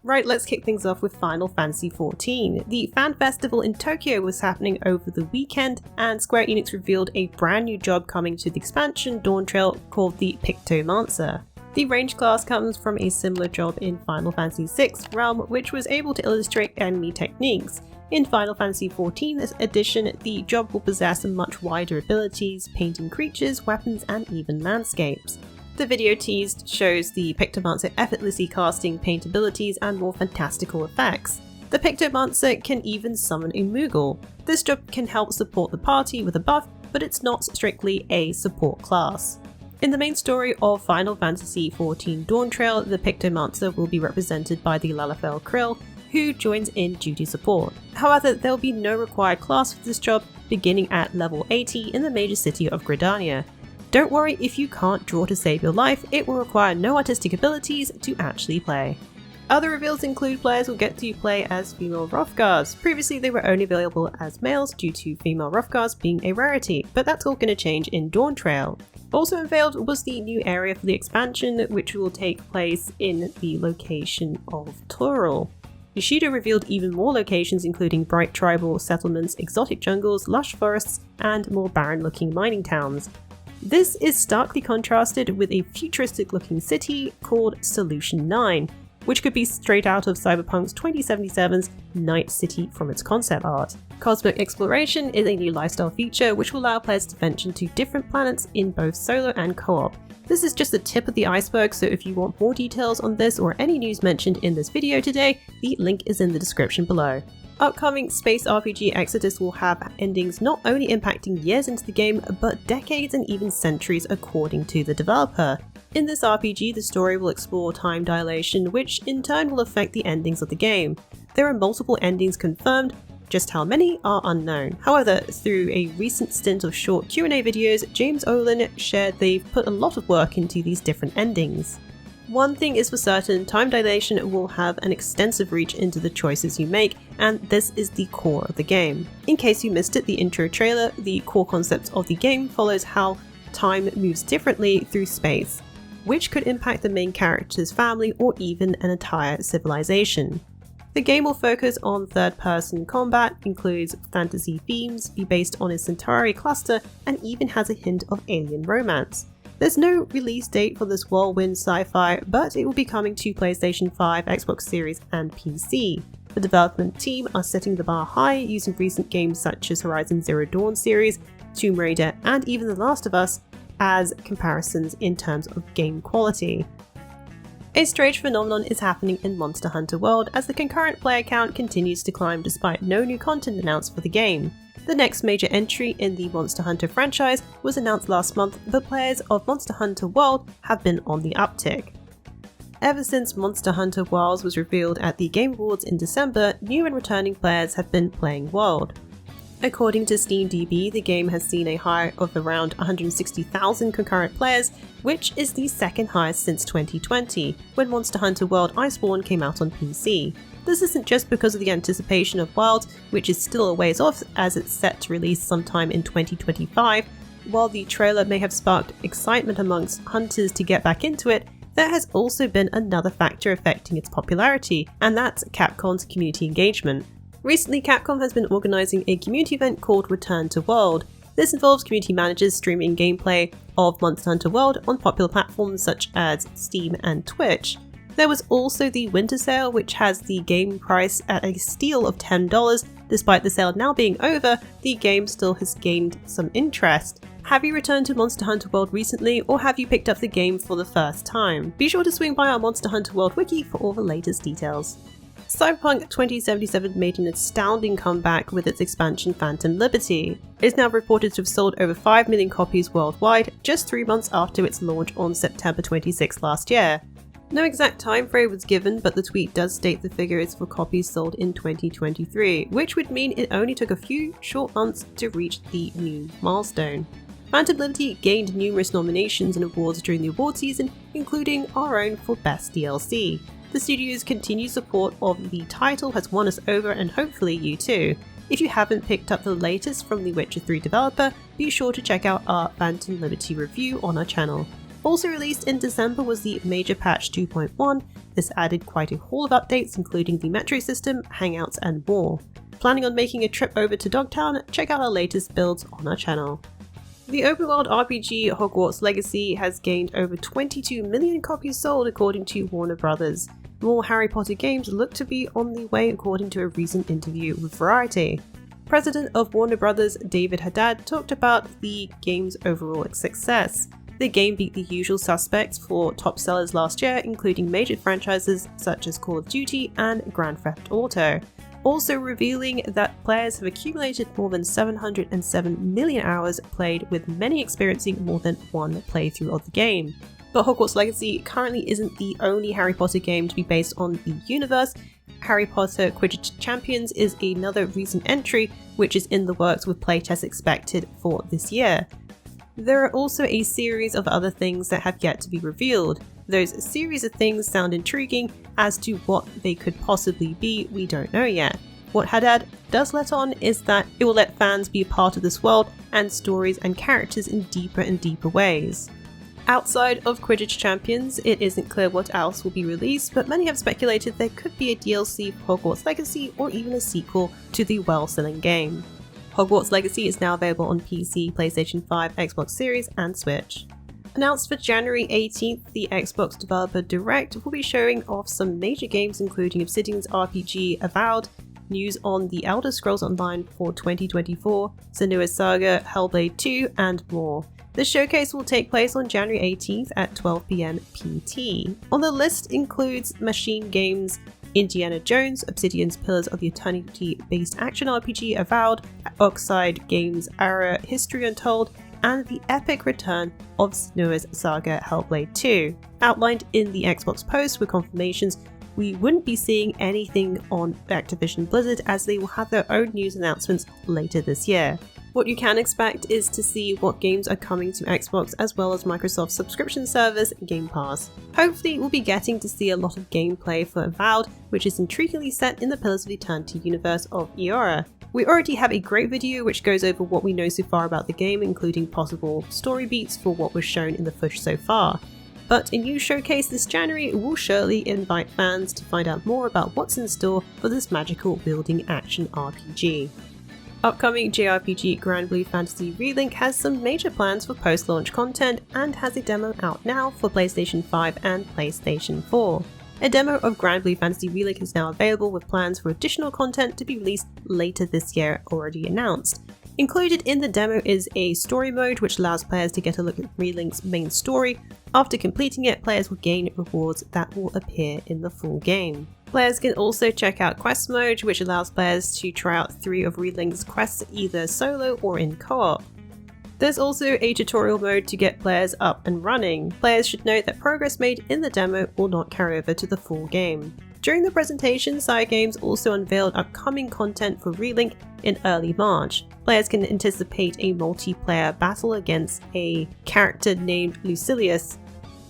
Right, let's kick things off with Final Fantasy XIV. The fan festival in Tokyo was happening over the weekend, and Square Enix revealed a brand new job coming to the expansion Dawntrail called the Pictomancer. The range class comes from a similar job in Final Fantasy VI Realm, which was able to illustrate enemy techniques. In Final Fantasy XIV edition, the job will possess much wider abilities, painting creatures, weapons, and even landscapes. The video teased shows the Pictomancer effortlessly casting paint abilities and more fantastical effects. The Pictomancer can even summon a Moogle. This job can help support the party with a buff, but it's not strictly a support class. In the main story of Final Fantasy XIV Dawntrail, the Pictomancer will be represented by the Lalafell Krill, who joins in duty support. However, there will be no required class for this job, beginning at level 80 in the major city of Gridania. Don't worry if you can't draw to save your life, it will require no artistic abilities to actually play. Other reveals include players will get to play as female Hrothgars. Previously they were only available as males due to female Hrothgars being a rarity, but that's all going to change in Dawntrail. Also unveiled was the new area for the expansion, which will take place in the location of Toril. Yoshida revealed even more locations including bright tribal settlements, exotic jungles, lush forests, and more barren-looking mining towns. This is starkly contrasted with a futuristic-looking city called Solution 9, which could be straight out of Cyberpunk's 2077's Night City from its concept art. Cosmic exploration is a new lifestyle feature which will allow players to venture to different planets in both solo and co-op. This is just the tip of the iceberg, so if you want more details on this or any news mentioned in this video today, the link is in the description below. Upcoming space RPG Exodus will have endings not only impacting years into the game, but decades and even centuries according to the developer. In this RPG, the story will explore time dilation, which in turn will affect the endings of the game. There are multiple endings confirmed, just how many are unknown. However, through a recent stint of short Q&A videos, James Olin shared they've put a lot of work into these different endings. One thing is for certain, time dilation will have an extensive reach into the choices you make, and this is the core of the game. In case you missed it, the intro trailer, the core concept of the game follows how time moves differently through space, which could impact the main character's family or even an entire civilization. The game will focus on third-person combat, includes fantasy themes, be based on a Centauri cluster, and even has a hint of alien romance. There's no release date for this whirlwind sci-fi, but it will be coming to PlayStation 5, Xbox Series, and PC. The development team are setting the bar high using recent games such as Horizon Zero Dawn series, Tomb Raider, and even The Last of Us as comparisons in terms of game quality. A strange phenomenon is happening in Monster Hunter World as the concurrent player count continues to climb despite no new content announced for the game. The next major entry in the Monster Hunter franchise was announced last month, but players of Monster Hunter World have been on the uptick. Ever since Monster Hunter Wilds was revealed at the Game Awards in December, new and returning players have been playing World. According to SteamDB, the game has seen a high of around 160,000 concurrent players, which is the second highest since 2020, when Monster Hunter World Iceborne came out on PC. This isn't just because of the anticipation of Wild, which is still a ways off as it's set to release sometime in 2025. While the trailer may have sparked excitement amongst hunters to get back into it, there has also been another factor affecting its popularity, and that's Capcom's community engagement. Recently, Capcom has been organising a community event called Return to World. This involves community managers streaming gameplay of Monster Hunter World on popular platforms such as Steam and Twitch. There was also the Winter Sale, which has the game price at a steal of $10. Despite the sale now being over, the game still has gained some interest. Have you returned to Monster Hunter World recently, or have you picked up the game for the first time? Be sure to swing by our Monster Hunter World wiki for all the latest details. Cyberpunk 2077 made an astounding comeback with its expansion Phantom Liberty. It is now reported to have sold over 5 million copies worldwide, just 3 months after its launch on September 26 last year. No exact time frame was given, but the tweet does state the figure is for copies sold in 2023, which would mean it only took a few short months to reach the new milestone. Phantom Liberty gained numerous nominations and awards during the award season, including our own for Best DLC. The studio's continued support of the title has won us over, and hopefully you too. If you haven't picked up the latest from the Witcher 3 developer, be sure to check out our Phantom Liberty review on our channel. Also released in December was the Major Patch 2.1. This added quite a haul of updates including the Metro system, hangouts and more. Planning on making a trip over to Dogtown? Check out our latest builds on our channel. The open world RPG Hogwarts Legacy has gained over 22 million copies sold according to Warner Bros. More Harry Potter games look to be on the way according to a recent interview with Variety. President of Warner Bros. David Haddad talked about the game's overall success. The game beat the usual suspects for top sellers last year, including major franchises such as Call of Duty and Grand Theft Auto. Also revealing that players have accumulated more than 707 million hours played, with many experiencing more than one playthrough of the game. But Hogwarts Legacy currently isn't the only Harry Potter game to be based on the universe. Harry Potter Quidditch Champions is another recent entry which is in the works, with playtests expected for this year. There are also a series of other things that have yet to be revealed. Those series of things sound intriguing. As to what they could possibly be, we don't know yet. What Haddad does let on is that it will let fans be a part of this world and stories and characters in deeper and deeper ways. Outside of Quidditch Champions, it isn't clear what else will be released, but many have speculated there could be a DLC for Hogwarts Legacy or even a sequel to the well-selling game. Hogwarts Legacy is now available on PC, PlayStation 5, Xbox Series and Switch. Announced for January 18th, the Xbox Developer Direct will be showing off some major games including Obsidian's RPG Avowed, news on The Elder Scrolls Online for 2024, Senua's Saga, Hellblade 2 and more. The showcase will take place on January 18th at 12 PM PT. On the list includes Machine Games' Indiana Jones, Obsidian's Pillars of the Eternity-based action RPG Avowed, Oxide Games' Ara History Untold, and the epic return of Senua's Saga Hellblade 2. Outlined in the Xbox post with confirmations, we wouldn't be seeing anything on Activision Blizzard as they will have their own news announcements later this year. What you can expect is to see what games are coming to Xbox as well as Microsoft's subscription service, Game Pass. Hopefully we'll be getting to see a lot of gameplay for Avowed, which is intriguingly set in the Pillars of Eternity universe of Eora. We already have a great video which goes over what we know so far about the game, including possible story beats for what was shown in the footage so far. But a new showcase this January will surely invite fans to find out more about what's in store for this magical building action RPG. Upcoming JRPG Granblue Fantasy Relink has some major plans for post-launch content and has a demo out now for PlayStation 5 and PlayStation 4. A demo of Granblue Fantasy Relink is now available, with plans for additional content to be released later this year already announced. Included in the demo is a story mode which allows players to get a look at Relink's main story. After completing it, players will gain rewards that will appear in the full game. Players can also check out Quest mode, which allows players to try out 3 of Relink's quests either solo or in co-op. There's also a tutorial mode to get players up and running. Players should note that progress made in the demo will not carry over to the full game. During the presentation, Cygames also unveiled upcoming content for Relink in early March. Players can anticipate a multiplayer battle against a character named Lucilius.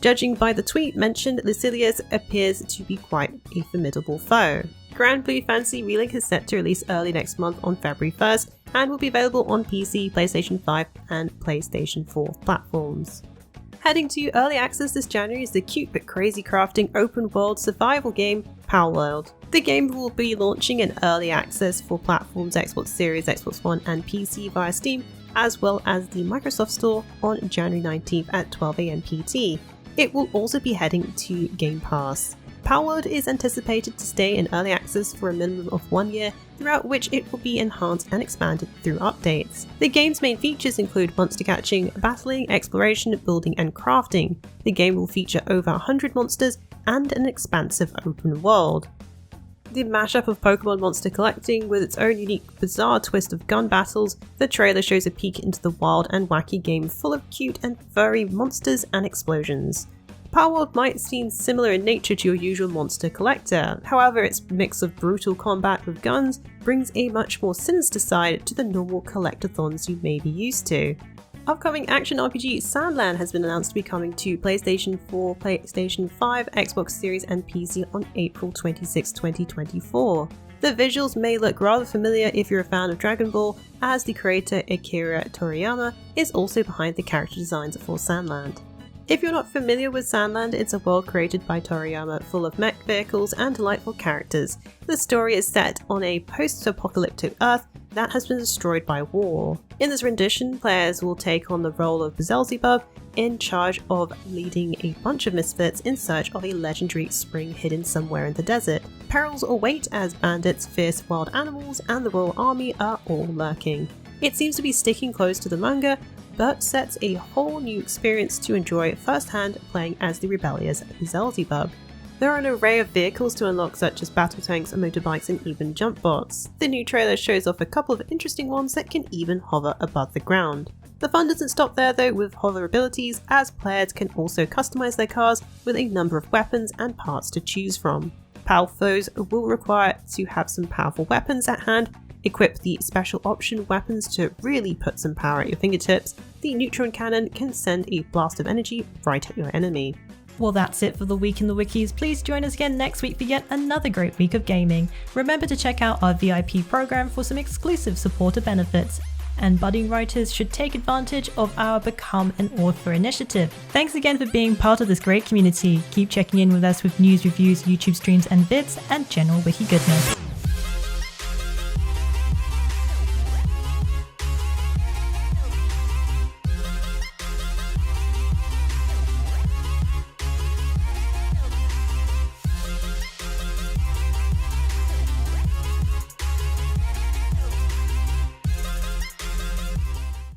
Judging by the tweet mentioned, Lucilius appears to be quite a formidable foe. Granblue Fantasy Relink is set to release early next month on February 1st and will be available on PC, PlayStation 5 and PlayStation 4 platforms. Heading to early access this January is the cute but crazy crafting open world survival game Palworld. The game will be launching in early access for platforms Xbox Series, Xbox One and PC via Steam, as well as the Microsoft Store on January 19th at 12 AM PT. It will also be heading to Game Pass. Palworld is anticipated to stay in early access for a minimum of 1 year, throughout which it will be enhanced and expanded through updates. The game's main features include monster catching, battling, exploration, building and crafting. The game will feature over 100 monsters and an expansive open world. The mashup of Pokemon monster collecting with its own unique bizarre twist of gun battles, the trailer shows a peek into the wild and wacky game full of cute and furry monsters and explosions. Palworld might seem similar in nature to your usual monster collector, however its mix of brutal combat with guns brings a much more sinister side to the normal collectathons you may be used to. Upcoming action RPG Sandland has been announced to be coming to PlayStation 4, PlayStation 5, Xbox Series and PC on April 26, 2024. The visuals may look rather familiar if you're a fan of Dragon Ball, as the creator Akira Toriyama is also behind the character designs for Sandland. If you're not familiar with Sandland, it's a world created by Toriyama full of mech vehicles and delightful characters. The story is set on a post-apocalyptic Earth that has been destroyed by war. In this rendition, players will take on the role of Beelzebub, in charge of leading a bunch of misfits in search of a legendary spring hidden somewhere in the desert. Perils await as bandits, fierce wild animals, and the Royal Army are all lurking. It seems to be sticking close to the manga, but sets a whole new experience to enjoy firsthand playing as the rebellious Beelzebub. There are an array of vehicles to unlock, such as battle tanks and motorbikes and even jump bots. The new trailer shows off a couple of interesting ones that can even hover above the ground. The fun doesn't stop there though with hover abilities, as players can also customize their cars with a number of weapons and parts to choose from. PAL foes will require to have some powerful weapons at hand. Equip the special option weapons to really put some power at your fingertips. The neutron cannon can send a blast of energy right at your enemy. Well, that's it for the Week in the Wikis. Please join us again next week for yet another great week of gaming. Remember to check out our VIP program for some exclusive supporter benefits. And budding writers should take advantage of our Become an Author initiative. Thanks again for being part of this great community. Keep checking in with us with news, reviews, YouTube streams and vids, and general wiki goodness.